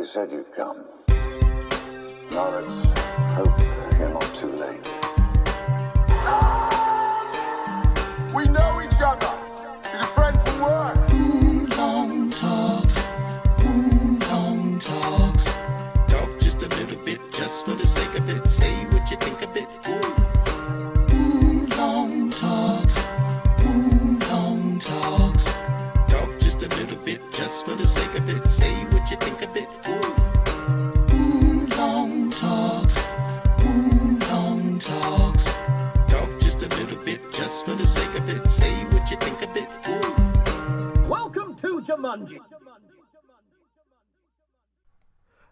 You said you'd come. Now let's hope you're not too late. We know each other. He's a friend from work. Long talks. Long talks. Talk just a little bit, just for the sake of it. Say what you think of it. Long talks. Long talks. Talk just a little bit, just for the sake of it. Say what you think of it. Long talks. Long talks. Talk just a little bit, just for the sake of it. Say what you think of it. Welcome to Jumanji.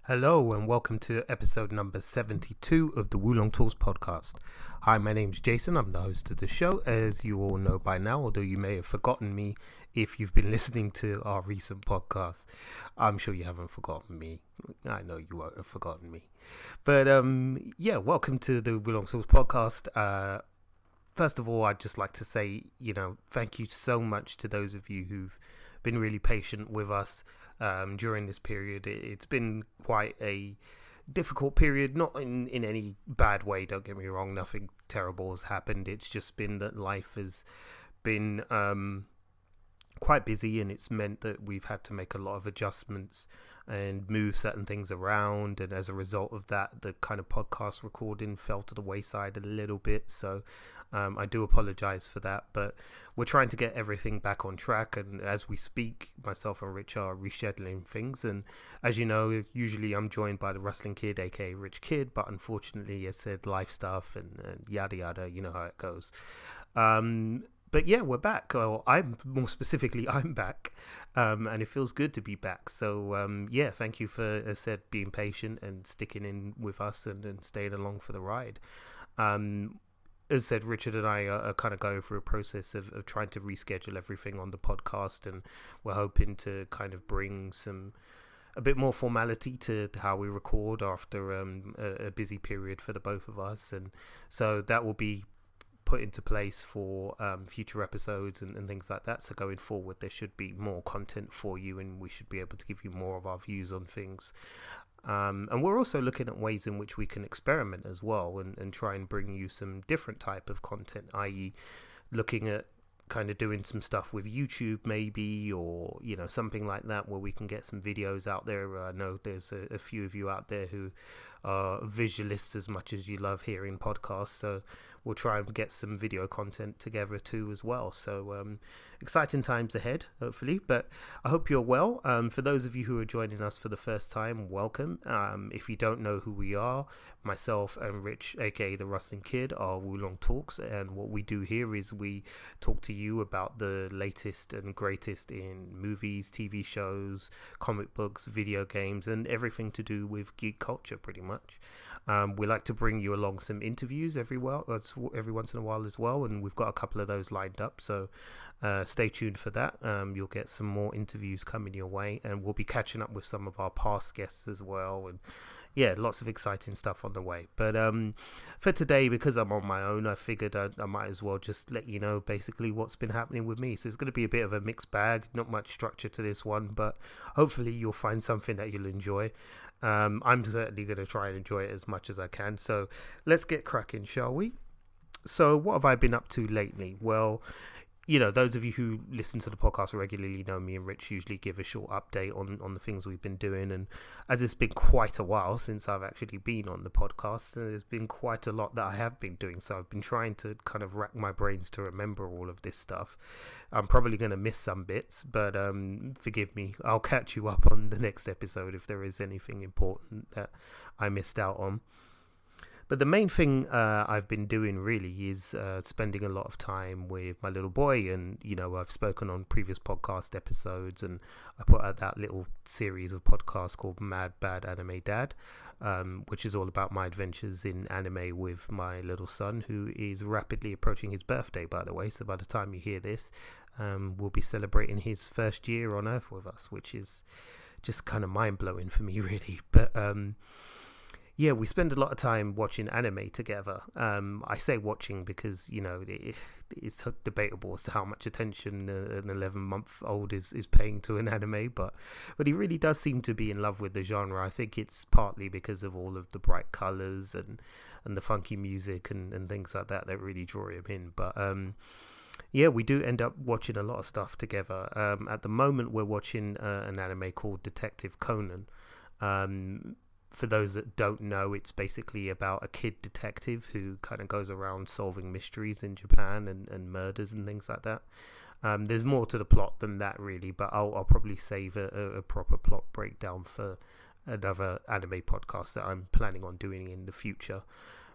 Hello and welcome to episode number 72 of the Wulong Talks podcast. Hi, my name's Jason. I'm the host of the show, as you all know by now, although you may have forgotten me if you've been listening to our recent podcast. I'm sure you haven't forgotten me. I know you won't have forgotten me. But welcome to the Wulong Talks podcast. First of all, I'd just like to say, thank you so much to those of you who've been really patient with us during this period. It's been quite a difficult period, not in any bad way, don't get me wrong. Nothing terrible has happened. It's just been that life has been quite busy, and it's meant that we've had to make a lot of adjustments and move certain things around, and as a result of that, the kind of podcast recording fell to the wayside a little bit. So I do apologize for that, but we're trying to get everything back on track, and as we speak, myself and Rich are rescheduling things. And as you know, usually I'm joined by the Wrestling Kid, aka Rich Kid, but unfortunately I said life stuff and yada yada, you know how it goes. But yeah, we're back. Well, I'm back, and it feels good to be back. So thank you for, as said, being patient and sticking in with us and staying along for the ride. As said, Richard and I are kind of going through a process of trying to reschedule everything on the podcast, and we're hoping to kind of bring a bit more formality to how we record after a busy period for the both of us. And so that will be put into place for future episodes and things like that. So going forward, there should be more content for you, and we should be able to give you more of our views on things. And we're also looking at ways in which we can experiment as well, and try and bring you some different type of content, i.e. looking at kind of doing some stuff with YouTube maybe, or something like that, where we can get some videos out there. I know there's a few of you out there who are visualists as much as you love hearing podcasts, so we'll try and get some video content together too as well. So exciting times ahead, hopefully. But I hope you're well. For those of you who are joining us for the first time, welcome. If you don't know who we are, myself and Rich, aka the Wrestling Kid, are Wulong Talks, and what we do here is we talk to you about the latest and greatest in movies, TV shows, comic books, video games, and everything to do with geek culture, pretty much. We like to bring you along some interviews every once in a while as well, and we've got a couple of those lined up, so stay tuned for that. You'll get some more interviews coming your way, and we'll be catching up with some of our past guests as well, and yeah, lots of exciting stuff on the way. But for today, because I'm on my own, I figured I might as well just let you know basically what's been happening with me. So it's going to be a bit of a mixed bag, not much structure to this one, but hopefully you'll find something that you'll enjoy. I'm certainly going to try and enjoy it as much as I can. So let's get cracking, shall we? So what have I been up to lately? Well, those of you who listen to the podcast regularly know me and Rich usually give a short update on the things we've been doing. And as it's been quite a while since I've actually been on the podcast, there's been quite a lot that I have been doing. So I've been trying to kind of rack my brains to remember all of this stuff. I'm probably going to miss some bits, but forgive me. I'll catch you up on the next episode if there is anything important that I missed out on. But the main thing I've been doing really is spending a lot of time with my little boy. And, I've spoken on previous podcast episodes, and I put out that little series of podcasts called Mad Bad Anime Dad, which is all about my adventures in anime with my little son, who is rapidly approaching his birthday, by the way. So by the time you hear this, we'll be celebrating his first year on Earth with us, which is just kind of mind-blowing for me, really. But yeah, we spend a lot of time watching anime together. I say watching because, you know, it's debatable as to how much attention an 11-month-old is paying to an anime, but he really does seem to be in love with the genre. I think it's partly because of all of the bright colours and the funky music and things like that really draw him in. But yeah, we do end up watching a lot of stuff together. At the moment, we're watching an anime called Detective Conan. For those that don't know, it's basically about a kid detective who kind of goes around solving mysteries in Japan and murders and things like that. There's more to the plot than that, really, but I'll probably save a proper plot breakdown for another anime podcast that I'm planning on doing in the future.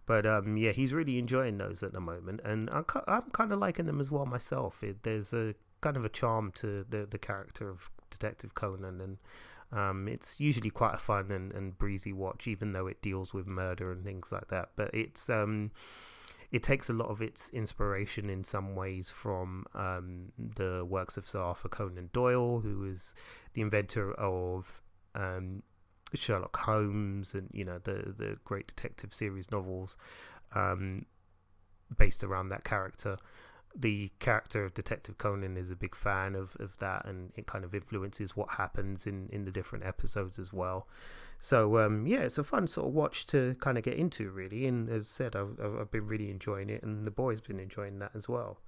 But yeah, he's really enjoying those at the moment, and I'm kind of liking them as well myself. There's a kind of a charm to the character of Detective Conan, and it's usually quite a fun and breezy watch, even though it deals with murder and things like that. But it takes a lot of its inspiration in some ways from the works of Sir Arthur Conan Doyle, who is the inventor of Sherlock Holmes and, you know, the great detective series novels based around that character. The character of Detective Conan is a big fan of that, and it kind of influences what happens in the different episodes as well. So yeah, it's a fun sort of watch to kind of get into, really. And as I said, I've been really enjoying it, and the boys been enjoying that as well.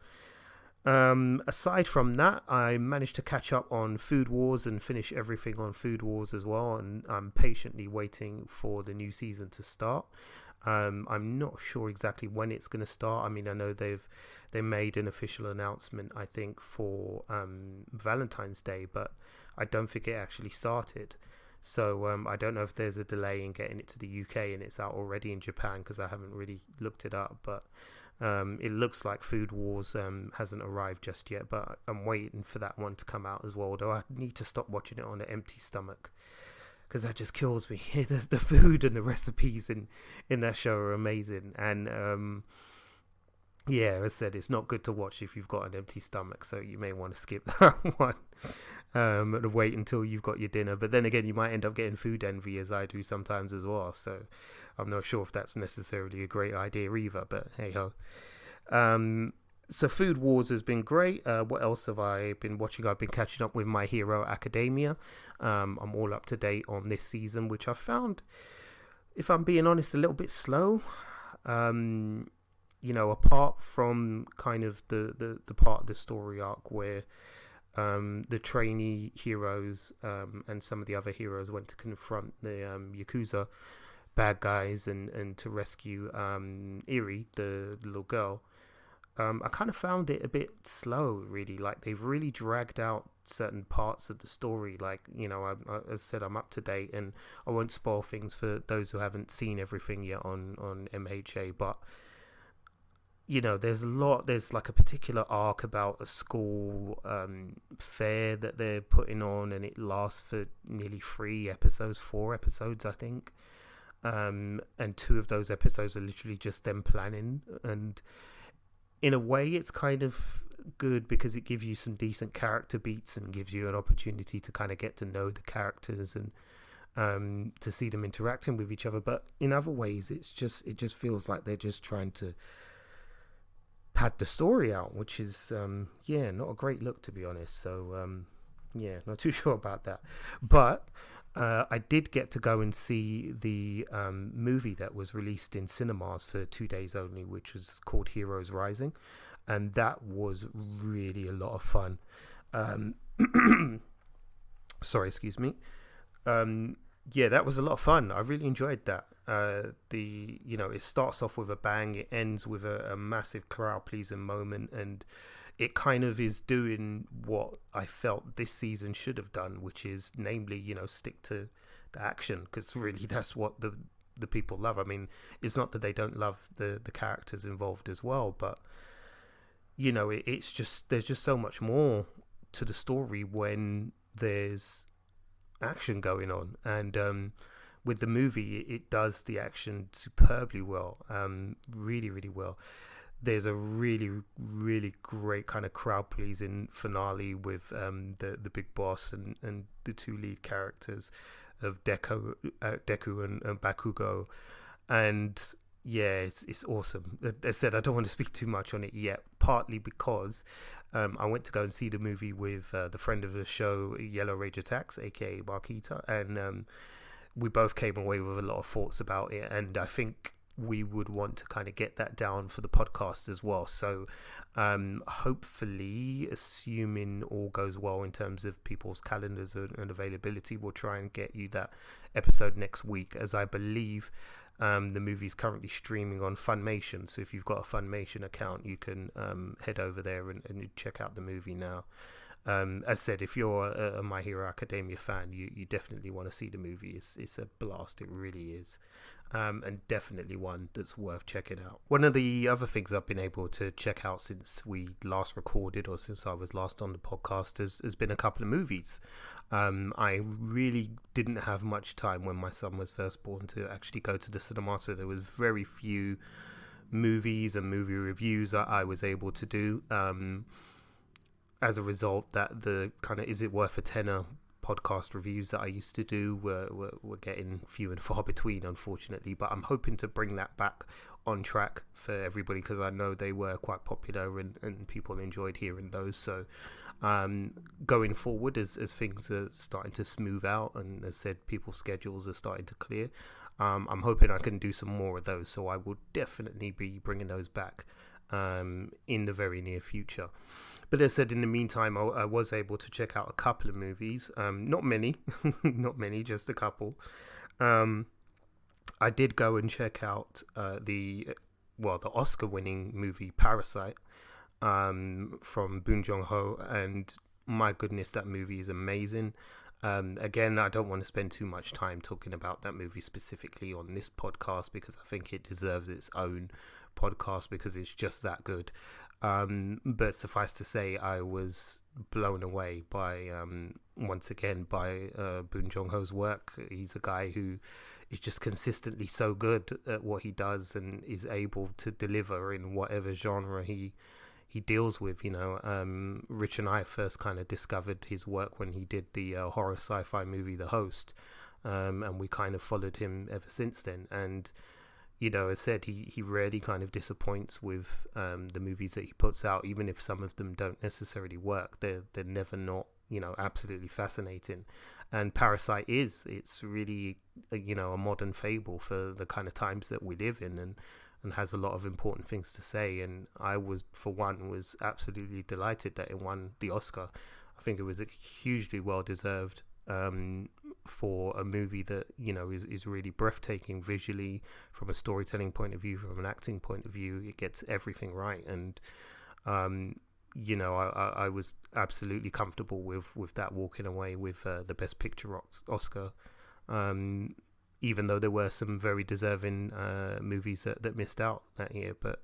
Aside from that, I managed to catch up on Food Wars and finish everything on Food Wars as well, and I'm patiently waiting for the new season to start. I'm not sure exactly when it's going to start. I mean, I know they made an official announcement, I think, for Valentine's Day, but I don't think it actually started. So I don't know if there's a delay in getting it to the UK and it's out already in Japan, because I haven't really looked it up. But it looks like Food Wars hasn't arrived just yet, but I'm waiting for that one to come out as well, although I need to stop watching it on an empty stomach, because that just kills me. The food and the recipes in that show are amazing. And yeah, as I said, it's not good to watch if you've got an empty stomach, so you may want to skip that one and wait until you've got your dinner. But then again, you might end up getting food envy, as I do sometimes as well, so I'm not sure if that's necessarily a great idea either, but hey ho. So Food Wars has been great. What else have I been watching? I've been catching up with My Hero Academia. I'm all up to date on this season, which I found, if I'm being honest, a little bit slow. You know, apart from kind of the part of the story arc where the trainee heroes and some of the other heroes went to confront the Yakuza bad guys and to rescue Iri, the little girl. I kind of found it a bit slow, really. Like, they've really dragged out certain parts of the story. Like, you know, as I said, I'm up to date, and I won't spoil things for those who haven't seen everything yet on MHA, but you know, there's like a particular arc about a school fair that they're putting on, and it lasts for nearly 4 episodes, I think. And 2 of those episodes are literally just them planning, and in a way it's kind of good because it gives you some decent character beats and gives you an opportunity to kind of get to know the characters and to see them interacting with each other. But in other ways, it just feels like they're just trying to pad the story out, which is not a great look, to be honest. So yeah, not too sure about that. But I did get to go and see the movie that was released in cinemas for 2 days only, which was called Heroes Rising, and that was really a lot of fun. Sorry, excuse me. Yeah, that was a lot of fun. I really enjoyed that. It starts off with a bang, it ends with a massive crowd pleasing moment, and it kind of is doing what I felt this season should have done, which is namely, you know, stick to the action, because really that's what the people love. I mean, it's not that they don't love the characters involved as well, but you know, it's just, there's just so much more to the story when there's action going on. And with the movie, it does the action superbly well, really, really well. There's a really, really great kind of crowd pleasing finale with the big boss and the 2 lead characters. Deku and Bakugo, and yeah, it's awesome. As I said, I don't want to speak too much on it yet, partly because I went to go and see the movie with the friend of the show, Yellow Rage Attacks, aka Marquita, and we both came away with a lot of thoughts about it, and I think we would want to kind of get that down for the podcast as well. So hopefully, assuming all goes well in terms of people's calendars and availability, we'll try and get you that episode next week, as I believe the movie is currently streaming on Funimation. So if you've got a Funimation account, you can head over there and check out the movie now. As said, if you're a My Hero Academia fan, you definitely want to see the movie. It's a blast, it really is. And definitely one that's worth checking out. One of the other things I've been able to check out since we last recorded, or since I was last on the podcast, has been a couple of movies. I really didn't have much time when my son was first born to actually go to the cinema, so there was very few movies and movie reviews that I was able to do. As a result, that the kind of Is It Worth a Tenner podcast reviews that I used to do were getting few and far between, unfortunately, but I'm hoping to bring that back on track for everybody, because I know they were quite popular and people enjoyed hearing those. So going forward, as things are starting to smooth out, and as said, people's schedules are starting to clear, I'm hoping I can do some more of those, so I will definitely be bringing those back in the very near future. But as I said, in the meantime, I was able to check out a couple of movies. Not many, just a couple. I did go and check out the Oscar-winning movie Parasite from Bong Joon-ho, and my goodness, that movie is amazing. Again, I don't want to spend too much time talking about that movie specifically on this podcast, because I think it deserves its own podcast because it's just that good. But suffice to say, I was blown away by once again by Bong Joon-ho's work. He's a guy who is just consistently so good at what he does and is able to deliver in whatever genre he deals with. Rich and I first kind of discovered his work when he did the horror sci-fi movie The Host, and we kind of followed him ever since then. And as said, he rarely kind of disappoints with the movies that he puts out, even if some of them don't necessarily work. They're never not absolutely fascinating. And Parasite it's really a modern fable for the kind of times that we live in, and has a lot of important things to say. And I was absolutely delighted that it won the Oscar. I think it was hugely well deserved for a movie that is really breathtaking visually, from a storytelling point of view, from an acting point of view. It gets everything right, and I was absolutely comfortable with that, walking away with the Best Picture Oscar, even though there were some very deserving movies that missed out that year. But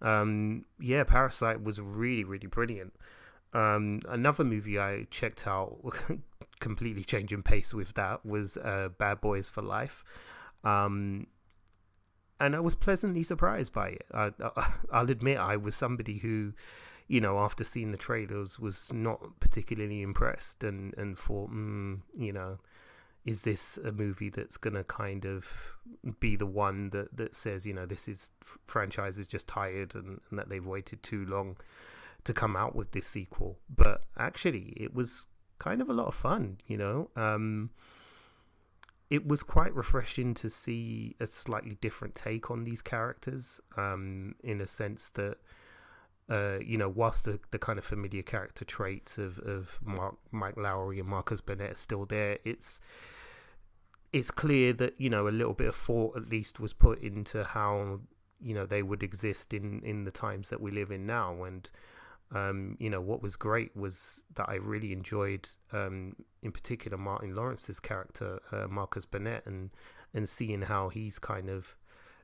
Parasite was really, really brilliant. Another movie I checked out, completely changing pace with that, was Bad Boys for Life, and I was pleasantly surprised by it. I'll admit I was somebody who, after seeing the trailers, was not particularly impressed, and thought, is this a movie that's going to kind of be the one that says, this franchise is just tired and that they've waited too long to come out with this sequel? But actually, it was kind of a lot of fun. It was quite refreshing to see a slightly different take on these characters, in a sense that whilst the kind of familiar character traits of Mike Lowry and Marcus Burnett are still there, it's clear that a little bit of thought at least was put into how they would exist in the times that we live in now. And what was great was that I really enjoyed, in particular, Martin Lawrence's character, Marcus Burnett, and seeing how he's kind of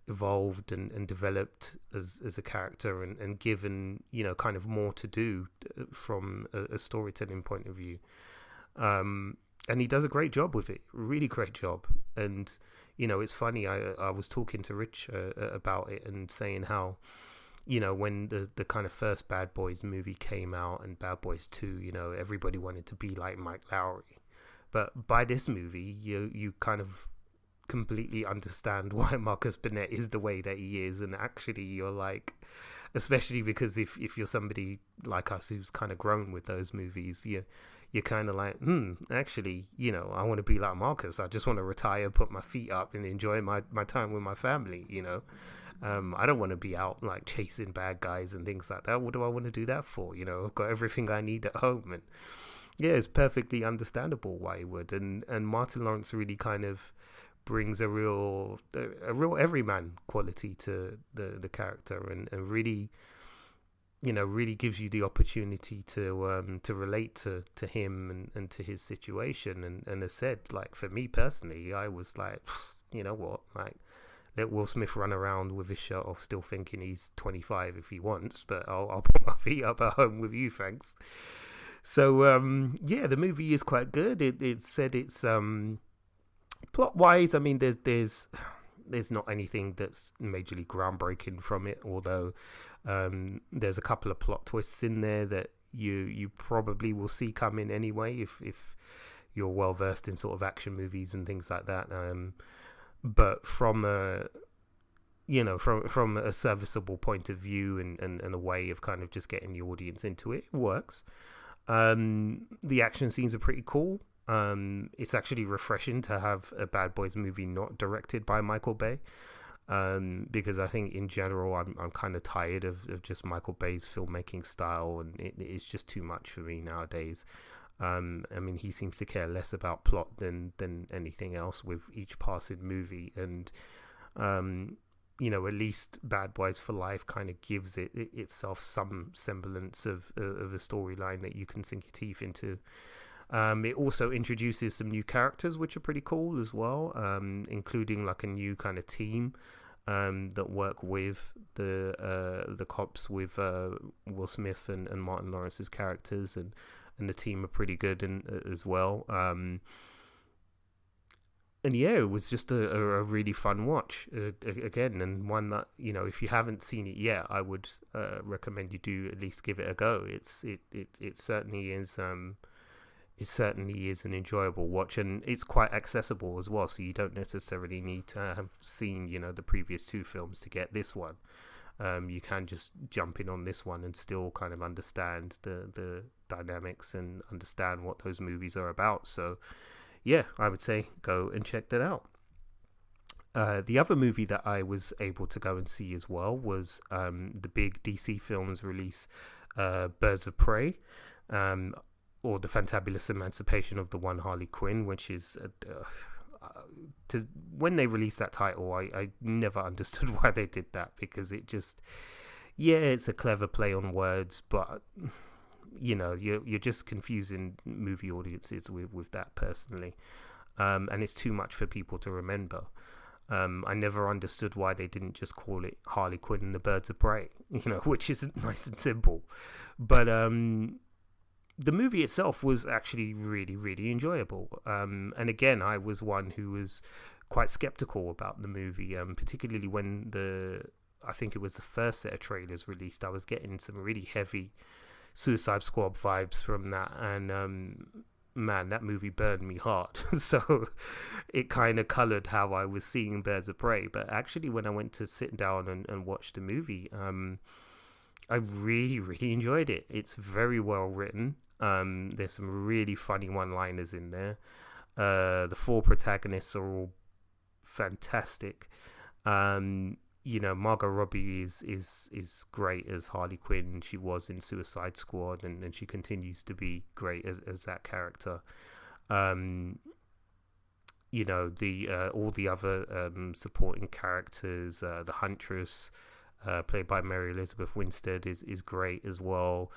evolved and developed as a character, and given kind of more to do from a storytelling point of view. And he does a great job with it, really great job. And it's funny, I was talking to Rich about it, and saying how when the kind of first Bad Boys movie came out, and Bad Boys 2, everybody wanted to be like Mike Lowry. But by this movie, you kind of completely understand why Marcus Burnett is the way that he is, and actually you're like, especially because if you're somebody like us who's kind of grown with those movies, you're kind of like, actually, you know, I want to be like Marcus. I just want to retire, put my feet up, and enjoy my time with my family, you know. I don't want to be out like chasing bad guys and things like that. What do I want to do that for? You know, I've got everything I need at home, and yeah, it's perfectly understandable why he would. And Martin Lawrence really kind of brings a real everyman quality to the character, and really, you know, really gives you the opportunity to relate to him and to his situation. And as said, like for me personally, I was like, you know what, like, let Will Smith run around with his shirt off, still thinking he's 25 if he wants, but I'll put my feet up at home with you, thanks. So yeah, the movie is quite good. It said it's plot wise, I mean, there's not anything that's majorly groundbreaking from it, although there's a couple of plot twists in there that you probably will see coming anyway if you're well versed in sort of action movies and things like that. But from a, you know, from a serviceable point of view and a way of kind of just getting the audience into it, it works. The action scenes are pretty cool. It's actually refreshing to have a Bad Boys movie not directed by Michael Bay, because I think in general I'm kind of tired of just Michael Bay's filmmaking style, and it's just too much for me nowadays. I mean, he seems to care less about plot than anything else with each passing movie, and you know, at least Bad Boys for Life kind of gives itself some semblance of a storyline that you can sink your teeth into. It also introduces some new characters which are pretty cool as well, including like a new kind of team that work with the cops, with Will Smith and Martin Lawrence's characters, and the team are pretty good as well. And yeah, it was just a really fun watch again, and one that, you know, if you haven't seen it yet, I would recommend you do at least give it a go. It certainly is. It certainly is an enjoyable watch, and it's quite accessible as well, so you don't necessarily need to have seen, you know, the previous two films to get this one. You can just jump in on this one and still kind of understand the dynamics and understand what those movies are about. So yeah, I would say go and check that out. The other movie that I was able to go and see as well was the big DC Films release, Birds of Prey, or The Fantabulous Emancipation of the One Harley Quinn, which is when they released that title, I never understood why they did that, because it just, yeah, it's a clever play on words, but you know, you're just confusing movie audiences with that personally, and it's too much for people to remember. I never understood why they didn't just call it Harley Quinn and the Birds of Prey, you know, which is nice and simple. But the movie itself was actually really, really enjoyable. And again, I was one who was quite skeptical about the movie, particularly when I think it was the first set of trailers released. I was getting some really heavy Suicide Squad vibes from that, and man, that movie burned me hard. So it kind of coloured how I was seeing Birds of Prey. But actually, when I went to sit down and watch the movie, I really, really enjoyed it. It's very well written. There's some really funny one-liners in there. The four protagonists are all fantastic. You know, Margot Robbie is great as Harley Quinn. She was in Suicide Squad, and she continues to be great as that character. You know, all the other supporting characters, the Huntress, played by Mary Elizabeth Winstead, is great as well.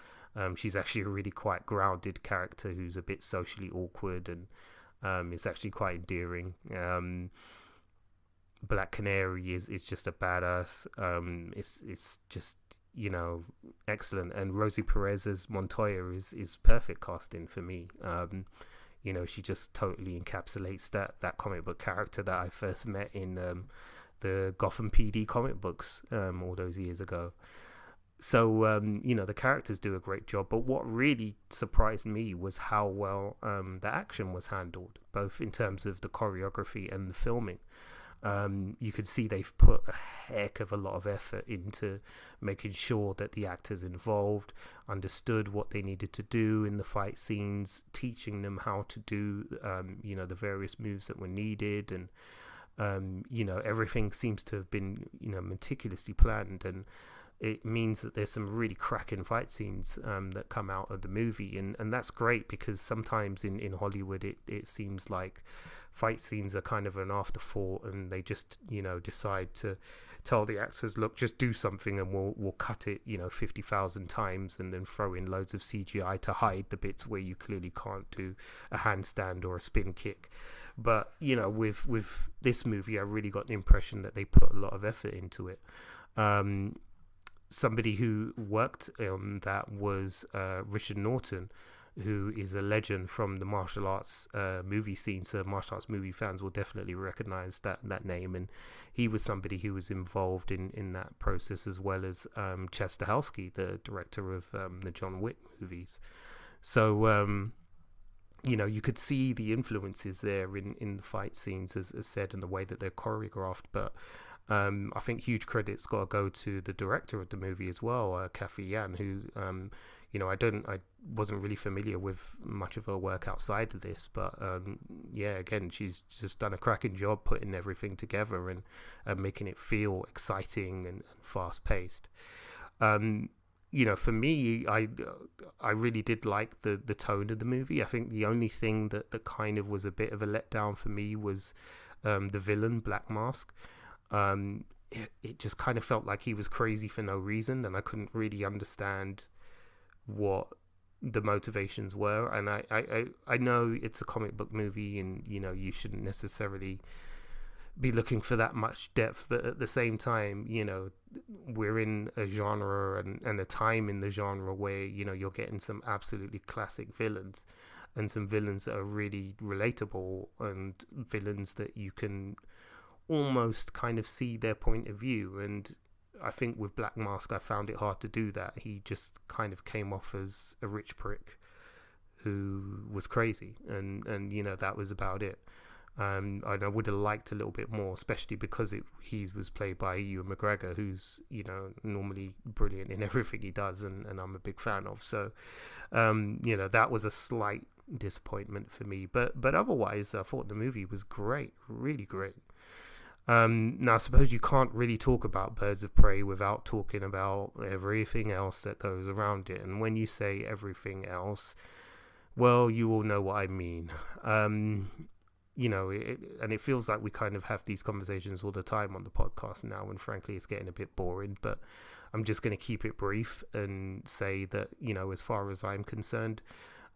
She's actually a really quite grounded character who's a bit socially awkward, and it's actually quite endearing. Black Canary is just a badass. It's just, you know, excellent. And Rosie Perez as Montoya is perfect casting for me. You know, she just totally encapsulates that comic book character that I first met in the Gotham PD comic books all those years ago. the characters do a great job, but what really surprised me was how well the action was handled, both in terms of the choreography and the filming. You could see they've put a heck of a lot of effort into making sure that the actors involved understood what they needed to do in the fight scenes, teaching them how to do, the various moves that were needed. And, everything seems to have been, meticulously planned. And it means that there's some really cracking fight scenes that come out of the movie. And that's great, because sometimes in Hollywood, it seems like fight scenes are kind of an afterthought, and they just decide to tell the actors, look, just do something, and we'll cut it 50,000 times, and then throw in loads of CGI to hide the bits where you clearly can't do a handstand or a spin kick. But with this movie, I really got the impression that they put a lot of effort into it. Somebody who worked on that was Richard Norton, who is a legend from the martial arts movie scene. So martial arts movie fans will definitely recognize that name. And he was somebody who was involved in that process, as well as Chad Stahelski, the director of the John Wick movies. So, you could see the influences there in the fight scenes, as said, and the way that they're choreographed. But I think huge credit's got to go to the director of the movie as well, Kathy Yan, who I wasn't really familiar with much of her work outside of this, but again, she's just done a cracking job putting everything together and making it feel exciting and fast paced. For me, I really did like the tone of the movie. I think the only thing that kind of was a bit of a letdown for me was the villain, Black Mask. It just kind of felt like he was crazy for no reason, and I couldn't really understand what the motivations were. And I know it's a comic book movie, and you shouldn't necessarily be looking for that much depth, but at the same time, we're in a genre and a time in the genre where you're getting some absolutely classic villains, and some villains that are really relatable, and villains that you can almost kind of see their point of view. And I think with Black Mask, I found it hard to do that. He just kind of came off as a rich prick who was crazy, and that was about it. And I would have liked a little bit more, especially because he was played by Ewan McGregor, who's normally brilliant in everything he does, and I'm a big fan of. So that was a slight disappointment for me, but otherwise I thought the movie was great, really great. Now I suppose you can't really talk about Birds of Prey without talking about everything else that goes around it. And when you say everything else, well, you all know what I mean. It feels like we kind of have these conversations all the time on the podcast now, and frankly it's getting a bit boring, but I'm just going to keep it brief and say that, as far as I'm concerned,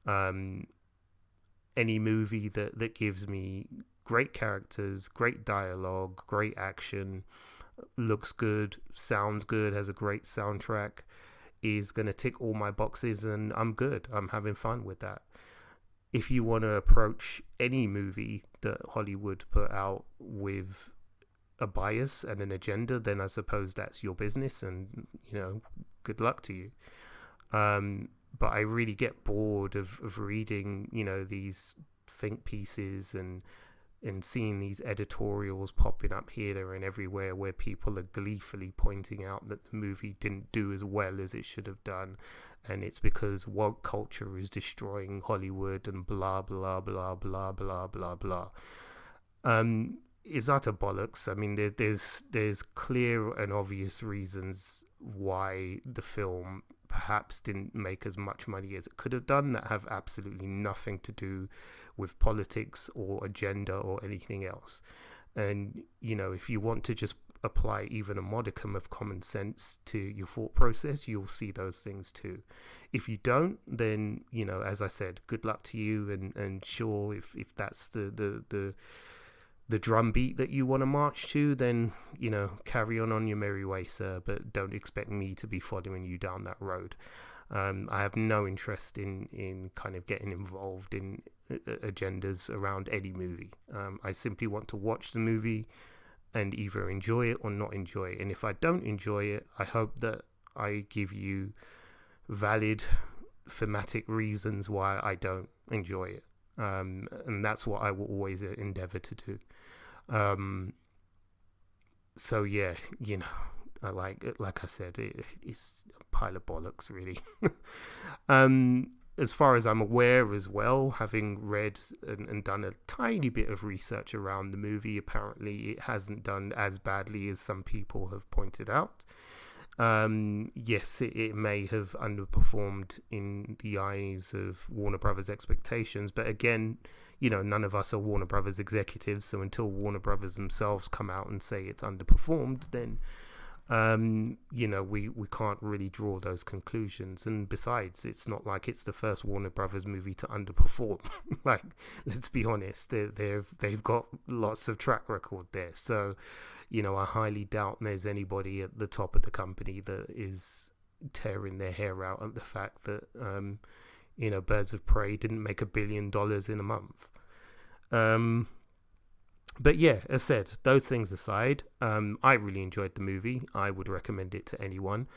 any movie that gives me great characters, great dialogue, great action, looks good, sounds good, has a great soundtrack, is going to tick all my boxes, and I'm good. I'm having fun with that. If you want to approach any movie that Hollywood put out with a bias and an agenda, then I suppose that's your business, and good luck to you. But I really get bored of reading these think pieces and seeing these editorials popping up here, there, and everywhere, where people are gleefully pointing out that the movie didn't do as well as it should have done, and it's because woke culture is destroying Hollywood, and blah blah blah blah blah blah blah. Is utter bollocks. I mean, there's clear and obvious reasons why the film perhaps didn't make as much money as it could have done, that have absolutely nothing to do with politics or agenda or anything else. And if you want to just apply even a modicum of common sense to your thought process, you'll see those things too. If you don't, then as I said, good luck to you, and sure, if that's the drum beat that you want to march to, then carry on your merry way, sir, but don't expect me to be following you down that road. I have no interest in kind of getting involved in agendas around any movie. I simply want to watch the movie and either enjoy it or not enjoy it. And if I don't enjoy it, I hope that I give you valid thematic reasons why I don't enjoy it. And that's what I will always endeavor to do. So yeah, like I said, it's a pile of bollocks, really. As far as I'm aware as well, having read and done a tiny bit of research around the movie, apparently it hasn't done as badly as some people have pointed out. Yes, it may have underperformed in the eyes of Warner Brothers expectations, but again, none of us are Warner Brothers executives, so until Warner Brothers themselves come out and say it's underperformed, then we can't really draw those conclusions. And besides, it's not like it's the first Warner Brothers movie to underperform. Like, let's be honest, they've got lots of track record there. So, I highly doubt there's anybody at the top of the company that is tearing their hair out at the fact that Birds of Prey didn't make $1 billion in a month. But yeah, as said, those things aside, I really enjoyed the movie. I would recommend it to anyone.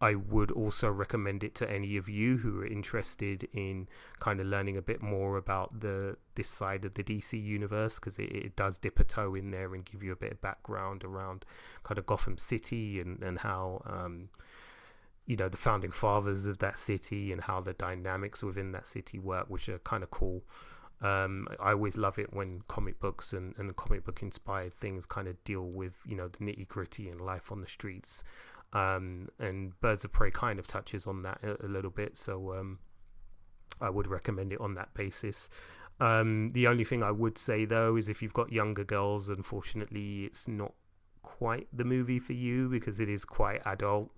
I would also recommend it to any of you who are interested in kind of learning a bit more about this side of the DC universe, because it does dip a toe in there and give you a bit of background around kind of Gotham City and how the founding fathers of that city and how the dynamics within that city work, which are kind of cool. I always love it when comic books and comic book inspired things kind of deal with the nitty gritty and life on the streets, and Birds of Prey kind of touches on that a little bit, so I would recommend it on that basis. The only thing I would say though is if you've got younger girls, unfortunately it's not quite the movie for you, because it is quite adult.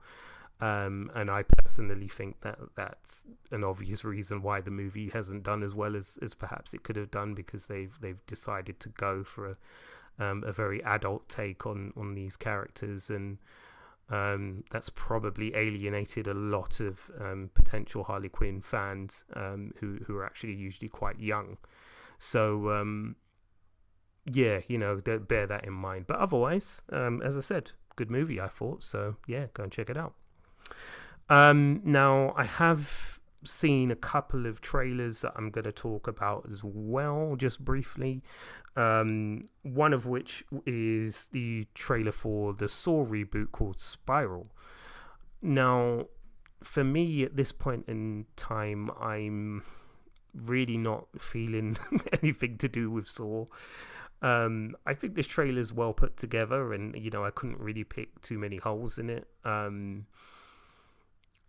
And I personally think that that's an obvious reason why the movie hasn't done as well as perhaps it could have done, because they've decided to go for a very adult take on these characters, and that's probably alienated a lot of potential Harley Quinn fans who are actually usually quite young. So yeah, bear that in mind. But otherwise, as I said, good movie, I thought. So yeah, go and check it out. Now I have seen a couple of trailers that I'm going to talk about as well, just briefly. One of which is the trailer for the Saw reboot called Spiral. Now, for me at this point in time, I'm really not feeling anything to do with Saw. I think this trailer is well put together, and I couldn't really pick too many holes in it.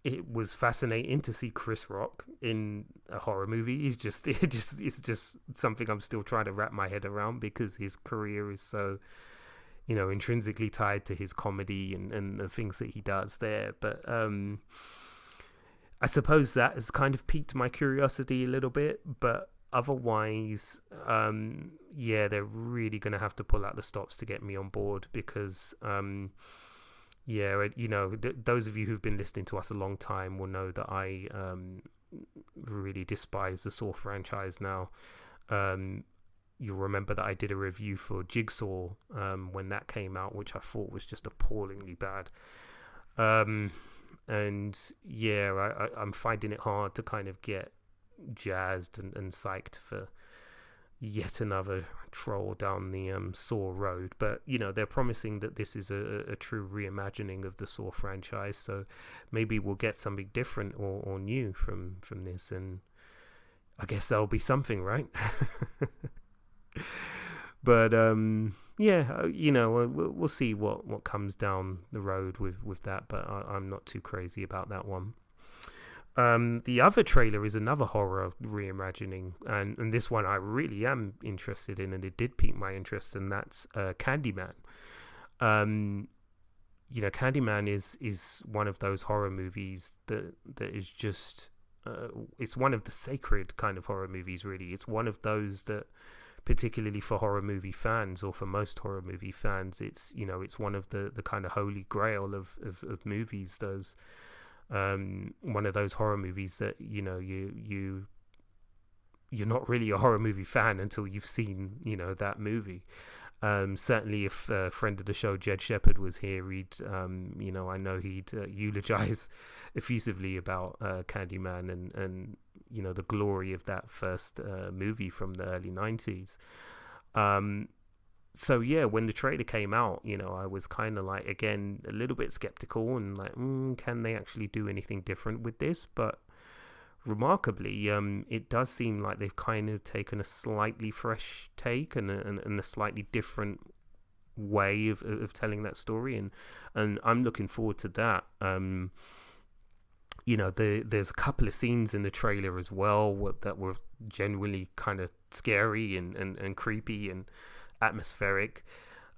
It was fascinating to see Chris Rock in a horror movie. It's just something I'm still trying to wrap my head around, because his career is so, intrinsically tied to his comedy and the things that he does there. But I suppose that has kind of piqued my curiosity a little bit. But otherwise, yeah, they're really going to have to pull out the stops to get me on board, because yeah, those of you who've been listening to us a long time will know that I really despise the Saw franchise now. You'll remember that I did a review for Jigsaw when that came out, which I thought was just appallingly bad. And yeah, I'm finding it hard to kind of get jazzed and psyched for yet another troll down the Saw road. But they're promising that this is a true reimagining of the Saw franchise, so maybe we'll get something different or new from this, and I guess that'll be something, right? But yeah, we'll see what comes down the road with that, but I'm not too crazy about that one. The other trailer is another horror reimagining, and this one I really am interested in, and it did pique my interest, and that's Candyman. Candyman is one of those horror movies that is just it's one of the sacred kind of horror movies, really. It's one of those that, particularly for horror movie fans, or for most horror movie fans, it's one of the kind of holy grail of movies. Those one of those horror movies that you're not really a horror movie fan until you've seen that movie. Certainly, if a friend of the show, Jed Shepherd, was here, he'd, I know he'd eulogize effusively about Candyman and the glory of that first movie from the early 90s. So yeah, when the trailer came out, I was kind of like, again, a little bit skeptical and like, can they actually do anything different with this? But remarkably, it does seem like they've kind of taken a slightly fresh take and a slightly different way of telling that story, and I'm looking forward to that. There's a couple of scenes in the trailer as well that were genuinely kind of scary and creepy and atmospheric.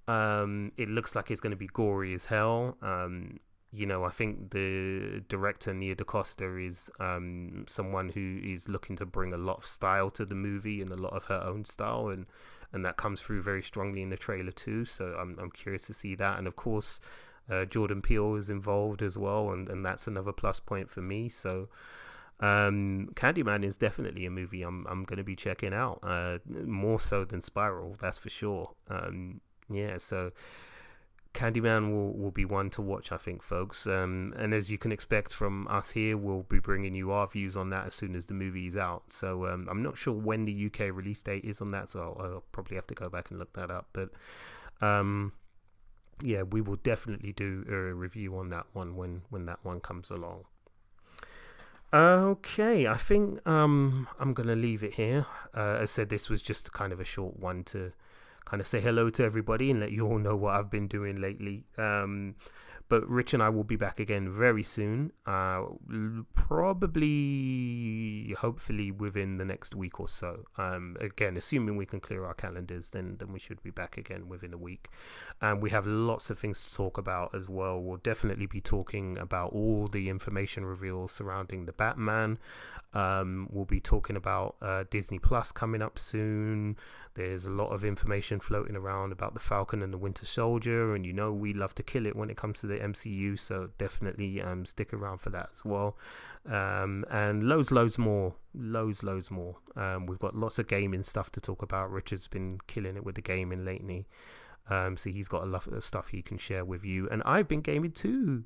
It looks like it's going to be gory as hell. I think the director, Nia DaCosta, is someone who is looking to bring a lot of style to the movie and a lot of her own style, and that comes through very strongly in the trailer too. So I'm curious to see that. And of course, Jordan Peele is involved as well, and that's another plus point for me. So Candyman is definitely a movie I'm going to be checking out, more so than Spiral, that's for sure. So Candyman will be one to watch, I think, folks. And as you can expect from us here, we'll be bringing you our views on that as soon as the movie is out. So I'm not sure when the UK release date is on that, so I'll probably have to go back and look that up. But we will definitely do a review on that one when that one comes along. Okay, I think I'm going to leave it here. As I said, this was just kind of a short one to kind of say hello to everybody and let you all know what I've been doing lately. But Rich and I will be back again very soon, probably, hopefully within the next week or so. Again, assuming we can clear our calendars, then we should be back again within a week. And we have lots of things to talk about as well. We'll definitely be talking about all the information reveals surrounding the Batman. We'll be talking about Disney Plus coming up soon. There's a lot of information floating around about the Falcon and the Winter Soldier, and we love to kill it when it comes to the MCU, so definitely stick around for that as well. And loads more. We've got lots of gaming stuff to talk about. Richard's been killing it with the gaming lately. So he's got a lot of stuff he can share with you, and I've been gaming too.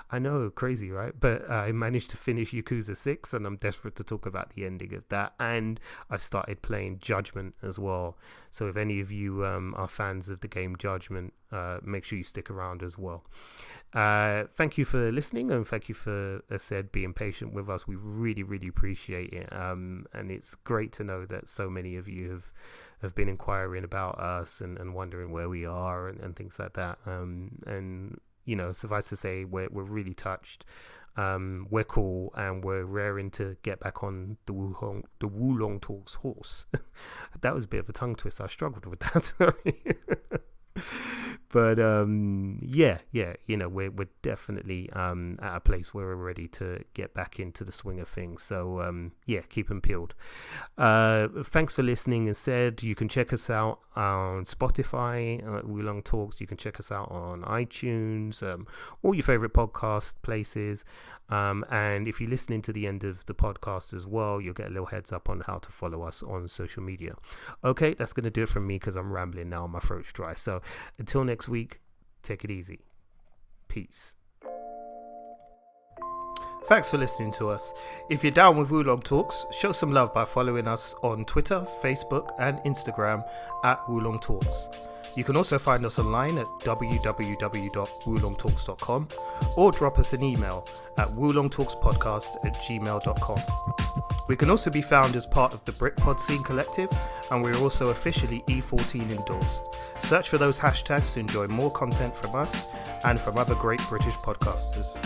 I know, crazy, right? But I managed to finish Yakuza 6, and I'm desperate to talk about the ending of that. And I started playing Judgment as well. So if any of you are fans of the game Judgment, make sure you stick around as well. Thank you for listening, and thank you for, as said, being patient with us. We really, really appreciate it. And it's great to know that so many of you have been inquiring about us and wondering where we are and things like that. And suffice to say, we're really touched. We're cool, and we're raring to get back on the Wulong Talks horse. That was a bit of a tongue twist. I struggled with that. Sorry. But we're definitely at a place where we're ready to get back into the swing of things. So keep them peeled. Thanks for listening. And said, you can check us out on Spotify, Wulong Talks. You can check us out on iTunes, all your favorite podcast places. And if you're listening to the end of the podcast as well, you'll get a little heads up on how to follow us on social media. Okay, that's going to do it from me because I'm rambling now. My throat's dry. So until next week, take it easy. Peace. Thanks for listening to us. If you're down with Wulong Talks, show some love by following us on Twitter, Facebook and Instagram at Wulong Talks. You can also find us online at www.wulongtalks.com or drop us an email at wulongtalkspodcast@gmail.com. We can also be found as part of the Britpod Scene Collective, and we're also officially E14 endorsed. Search for those hashtags to enjoy more content from us and from other great British podcasters.